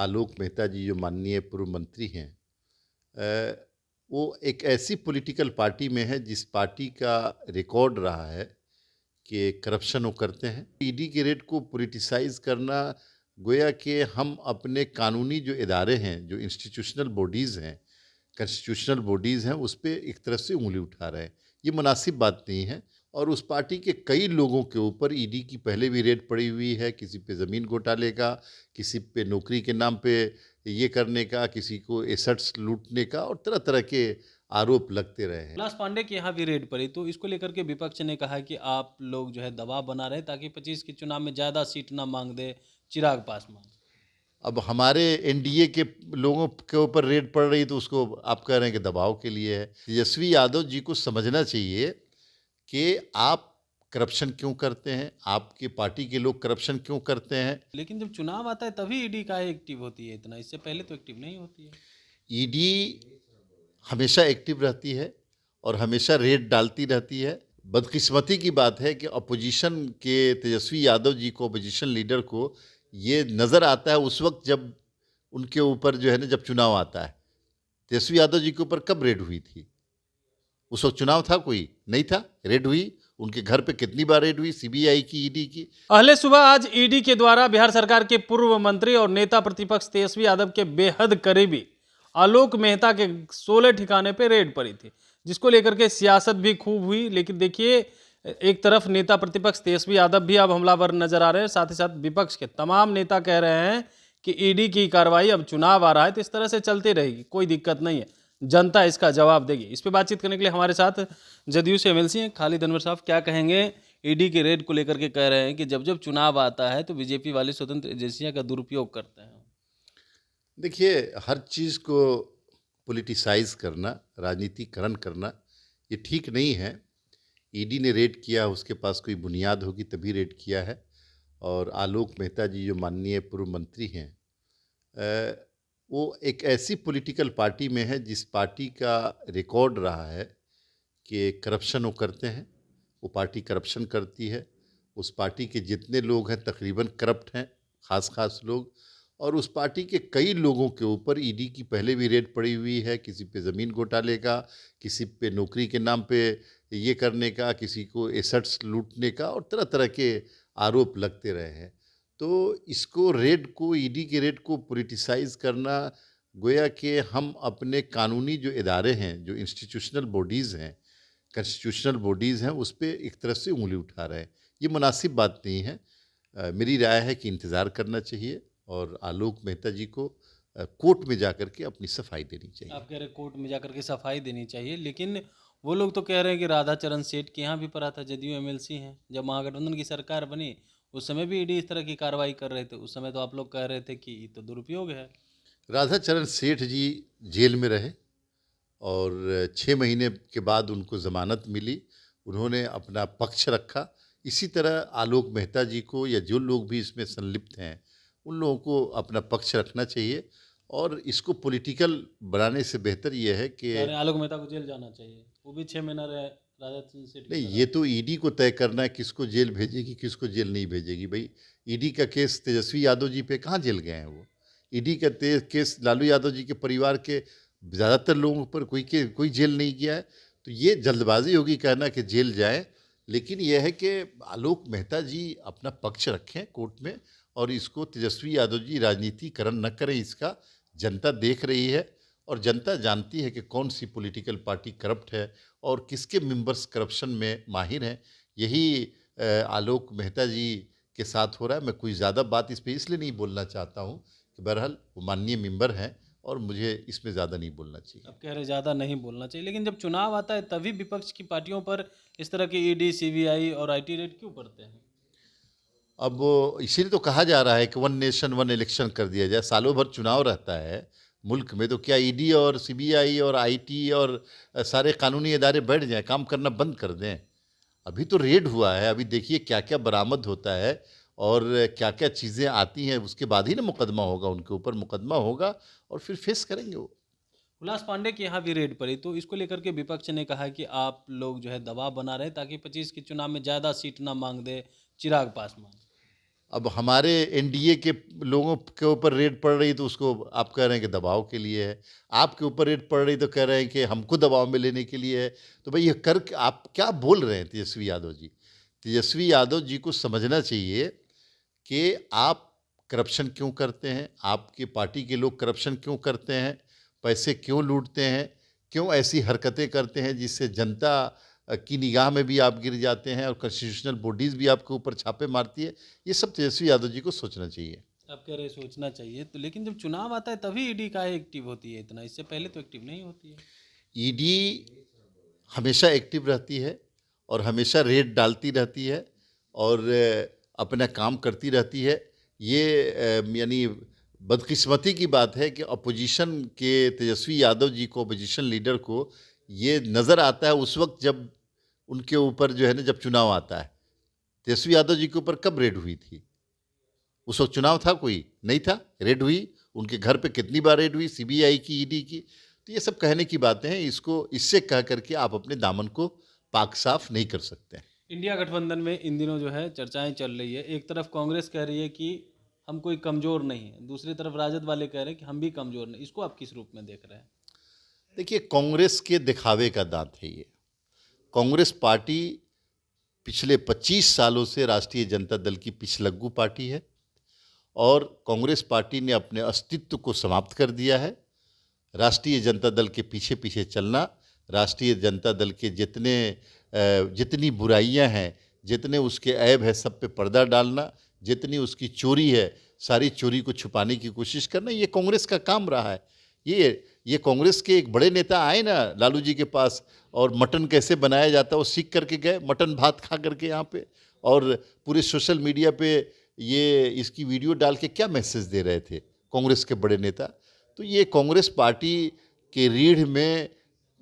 आलोक मेहता जी जो माननीय पूर्व मंत्री हैं, अ, वो एक ऐसी पॉलिटिकल पार्टी में है जिस पार्टी का रिकॉर्ड रहा है कि करप्शन वो करते हैं। ईडी के रेड को पॉलिटिसाइज करना, गोया कि हम अपने कानूनी जो इदारे हैं, जो इंस्टीट्यूशनल बॉडीज़ हैं, कॉन्स्टिट्यूशनल बॉडीज़ हैं, उस पे एक तरफ से उँगली उठा रहे हैं। ये मुनासिब बात नहीं है। और उस पार्टी के कई लोगों के ऊपर ईडी की पहले भी रेड पड़ी हुई है, किसी पे ज़मीन घोटाले का, किसी पे नौकरी के नाम पे ये करने का, किसी को एसेट्स लूटने का, और तरह तरह के आरोप लगते रहे हैं। कैलाश पांडे के यहाँ भी रेड पड़ी, तो इसको लेकर के विपक्ष ने कहा कि आप लोग जो है दबाव बना रहे हैं ताकि 25 के चुनाव में ज़्यादा सीट ना मांग दे चिराग पासवान। अब हमारे एनडीए के लोगों के ऊपर रेड पड़ रही, तो उसको आप कह रहे हैं कि दबाव के लिए है। तेजस्वी यादव जी को समझना चाहिए कि आप करप्शन क्यों करते हैं, आपकी पार्टी के लोग करप्शन क्यों करते हैं। लेकिन जब चुनाव आता है तभी ईडी का एक्टिव होती है इतना, इससे पहले तो एक्टिव नहीं होती है। ईडी हमेशा एक्टिव रहती है और हमेशा रेड डालती रहती है। बदकिस्मती की बात है कि अपोजिशन के तेजस्वी यादव जी को, अपोजिशन लीडर को, ये नज़र आता है उस वक्त जब उनके ऊपर जो है ना, जब चुनाव आता है। तेजस्वी यादव जी के ऊपर कब रेड हुई थी? उस वक्त चुनाव था? कोई नहीं था, रेड हुई। उनके घर पे कितनी बार रेड हुई, सीबीआई की, ईडी की। अहले सुबह आज ईडी के द्वारा बिहार सरकार के पूर्व मंत्री और नेता प्रतिपक्ष तेजस्वी यादव के बेहद करीबी आलोक मेहता के 16 ठिकाने पे रेड पड़ी थी, जिसको लेकर के सियासत भी खूब हुई। लेकिन देखिए, एक तरफ नेता प्रतिपक्ष तेजस्वी यादव भी अब हमलावर नजर आ रहे हैं, साथ ही साथ विपक्ष के तमाम नेता कह रहे हैं कि ईडी की कार्रवाई, अब चुनाव आ रहा है तो इस तरह से चलती रहेगी, कोई दिक्कत नहीं है, जनता इसका जवाब देगी। इस पर बातचीत करने के लिए हमारे साथ जदयू से एमएलसी हैं खालिद अनवर साहब। क्या कहेंगे? ईडी के रेड को लेकर के कह रहे हैं कि जब जब चुनाव आता है तो बीजेपी वाले स्वतंत्र एजेंसियां का दुरुपयोग करते हैं। देखिए, हर चीज़ को पॉलिटिसाइज करना, राजनीतिकरण करना, ये ठीक नहीं है। ईडी ने रेड किया, उसके पास कोई बुनियाद होगी तभी रेड किया है। और आलोक मेहता जी जो माननीय पूर्व मंत्री हैं, अ, वो एक ऐसी पॉलिटिकल पार्टी में है जिस पार्टी का रिकॉर्ड रहा है कि करप्शन वो करते हैं। वो पार्टी करप्शन करती है। उस पार्टी के जितने लोग हैं तकरीबन करप्ट हैं, खास खास लोग। और उस पार्टी के कई लोगों के ऊपर ईडी की पहले भी रेड पड़ी हुई है, किसी पे ज़मीन घोटाले का, किसी पे नौकरी के नाम पे ये करने का, किसी को एसेट्स लूटने का, और तरह तरह के आरोप लगते रहे हैं। तो इसको, रेड को, ईडी के रेड को पॉलिटिसाइज करना, गोया कि हम अपने कानूनी जो इदारे हैं, जो इंस्टीट्यूशनल बॉडीज़ हैं, कॉन्स्टिट्यूशनल बॉडीज़ हैं, उस पे एक तरफ से उँगली उठा रहे हैं। ये मुनासिब बात नहीं है। मेरी राय है कि इंतज़ार करना चाहिए और आलोक मेहता जी को कोर्ट में जाकर के अपनी सफाई देनी चाहिए। आप कह रहे हैं कोर्ट में जाकर के सफाई देनी चाहिए, लेकिन वो लोग तो कह रहे हैं कि राधाचरण सेठ के यहाँ भी पड़ा था, जदयू एमएलसी हैं, जब महागठबंधन की सरकार बनी उस समय भी ईडी इस तरह की कार्रवाई कर रहे थे। उस समय तो आप लोग कह रहे थे कि ये तो दुरुपयोग है। राधाचरण सेठ जी जेल में रहे और 6 महीने के बाद उनको ज़मानत मिली। उन्होंने अपना पक्ष रखा। इसी तरह आलोक मेहता जी को, या जो लोग भी इसमें संलिप्त हैं, उन लोगों को अपना पक्ष रखना चाहिए। और इसको पॉलिटिकल बनाने से बेहतर ये है कि, कह रहे हैं आलोक मेहता को जेल जाना चाहिए, वो भी 6 महीना रहे राधाचरण सेठ की नहीं, तरह। ये तो ईडी को तय करना है किसको जेल भेजेगी, किसको जेल नहीं भेजेगी। भाई, ईडी का केस तेजस्वी यादव जी पे कहाँ जेल गए हैं वो? ईडी का केस लालू यादव जी के परिवार के ज़्यादातर लोगों पर कोई जेल नहीं गया है। तो ये जल्दबाजी होगी कहना कि जेल जाए। लेकिन यह है कि आलोक मेहता जी अपना पक्ष रखें कोर्ट में, और इसको तेजस्वी यादव जी राजनीतिकरण न करें। इसका जनता देख रही है और जनता जानती है कि कौन सी पॉलिटिकल पार्टी करप्ट है और किसके मेंबर्स करप्शन में माहिर हैं। यही आलोक मेहता जी के साथ हो रहा है। मैं कोई ज़्यादा बात इस पे इसलिए नहीं बोलना चाहता हूँ कि बहरहाल वो माननीय मेंबर हैं और मुझे इसमें ज़्यादा नहीं बोलना चाहिए। अब कह रहे ज़्यादा नहीं बोलना चाहिए, लेकिन जब चुनाव आता है तभी विपक्ष की पार्टियों पर इस तरह की ईडी, सीबीआई और आईटी रेड क्यों पड़ते हैं? अब वो इसीलिए तो कहा जा रहा है कि वन नेशन वन इलेक्शन कर दिया जाए। सालों भर चुनाव रहता है मुल्क में, तो क्या ईडी और सीबीआई और आईटी और सारे कानूनी इदारे बैठ जाएं, काम करना बंद कर दें? अभी तो रेड हुआ है, अभी देखिए क्या क्या बरामद होता है और क्या क्या चीज़ें आती हैं। उसके बाद ही ना मुकदमा होगा, उनके ऊपर मुकदमा होगा और फिर फेस करेंगे वो। कैलाश पांडे के यहाँ भी रेड पड़ी, तो इसको लेकर के विपक्ष ने कहा कि आप लोग जो है दबाव बना रहे हैं ताकि 25 के चुनाव में ज़्यादा सीट ना मांग दे चिराग पासवान। अब हमारे एनडीए के लोगों के ऊपर रेड पड़ रही तो उसको आप कह रहे हैं कि दबाव के लिए है, आपके ऊपर रेड पड़ रही तो कह रहे हैं कि हमको दबाव में लेने के लिए है। तो भाई ये कर आप क्या बोल रहे हैं तेजस्वी यादव जी? तेजस्वी यादव जी को समझना चाहिए कि आप करप्शन क्यों करते हैं, आपके पार्टी के लोग करप्शन क्यों करते हैं, पैसे क्यों लूटते हैं, क्यों ऐसी हरकतें करते हैं जिससे जनता की निगाह में भी आप गिर जाते हैं और कॉन्स्टिट्यूशनल बॉडीज़ भी आपके ऊपर छापे मारती है। ये सब तेजस्वी यादव जी को सोचना चाहिए। आप कह रहे हैं सोचना चाहिए, तो लेकिन जब चुनाव आता है तभी ईडी का एक्टिव होती है इतना, इससे पहले तो एक्टिव नहीं होती है। ईडी हमेशा एक्टिव रहती है और हमेशा रेड डालती रहती है और अपना काम करती रहती है। ये यानी बदकिस्मती की बात है कि अपोजिशन के तेजस्वी यादव जी को, अपोजिशन लीडर को ये नज़र आता है उस वक्त जब उनके ऊपर जो है ना, जब चुनाव आता है। तेजस्वी यादव जी के ऊपर कब रेड हुई थी? उस वक्त चुनाव था? कोई नहीं था, रेड हुई। उनके घर पे कितनी बार रेड हुई, सीबीआई की, ईडी की। तो ये सब कहने की बातें हैं, इसको इससे कह करके आप अपने दामन को पाक साफ नहीं कर सकते हैं। इंडिया गठबंधन में इन दिनों जो है चर्चाएं चल रही है। एक तरफ कांग्रेस कह रही है कि हम कोई कमज़ोर नहीं है, दूसरी तरफ राजद वाले कह रहे हैं कि हम भी कमज़ोर नहीं। इसको आप किस रूप में देख रहे हैं? देखिए, कांग्रेस के दिखावे का दांत है ये। कांग्रेस पार्टी पिछले 25 सालों से राष्ट्रीय जनता दल की पिछलग्गू पार्टी है और कांग्रेस पार्टी ने अपने अस्तित्व को समाप्त कर दिया है। राष्ट्रीय जनता दल के पीछे पीछे चलना, राष्ट्रीय जनता दल के जितनी बुराइयां हैं, जितने उसके ऐब है, सब पे पर्दा डालना, जितनी उसकी चोरी है, सारी चोरी को छुपाने की कोशिश करना, ये कांग्रेस का काम रहा है। ये कांग्रेस के एक बड़े नेता आए ना लालू जी के पास, और मटन कैसे बनाया जाता है वो सीख करके गए, मटन भात खा करके यहाँ पे, और पूरे सोशल मीडिया पे ये इसकी वीडियो डाल के क्या मैसेज दे रहे थे कांग्रेस के बड़े नेता। तो ये कांग्रेस पार्टी के रीढ़ में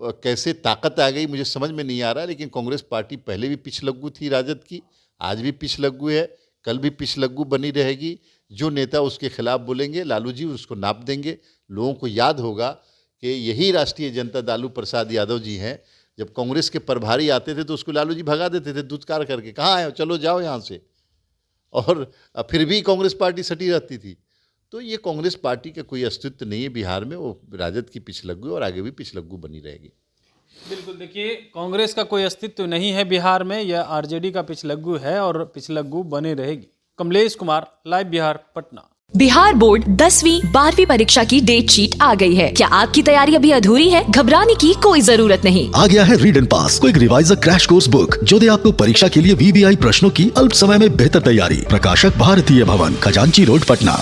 कैसे ताकत आ गई मुझे समझ में नहीं आ रहा, लेकिन कांग्रेस पार्टी पहले भी पिछलग्गू थी राजद की, आज भी पिछलग्गू है, कल भी पिछलग्गू बनी रहेगी। जो नेता उसके खिलाफ बोलेंगे लालू जी उसको नाप देंगे। लोगों को याद होगा कि यही राष्ट्रीय जनता लालू प्रसाद यादव जी हैं। जब कांग्रेस के प्रभारी आते थे तो उसको लालू जी भगा देते थे दुत्कार करके, कहाँ आए, चलो जाओ यहाँ से, और फिर भी कांग्रेस पार्टी सटी रहती थी। तो ये कांग्रेस पार्टी का कोई अस्तित्व नहीं है बिहार में, वो राजद की पिछलग्गू और आगे भी पिछलग्गू बनी रहेगी। बिल्कुल, देखिए कांग्रेस का कोई अस्तित्व नहीं है बिहार में, यह आरजेडी का पिछलग्गू है और पिछलग्गू बने रहेगी। कमलेश कुमार, लाइव बिहार, पटना। बिहार बोर्ड 10वीं 12वीं परीक्षा की डेट शीट आ गई है। क्या आपकी तैयारी अभी अधूरी है? घबराने की कोई जरूरत नहीं। आ गया है read and pass quick reviser crash course book, जो दे आपको परीक्षा के लिए वीवीआई प्रश्नों की अल्प समय में बेहतर तैयारी। प्रकाशक भारतीय भवन, खजांची रोड, पटना।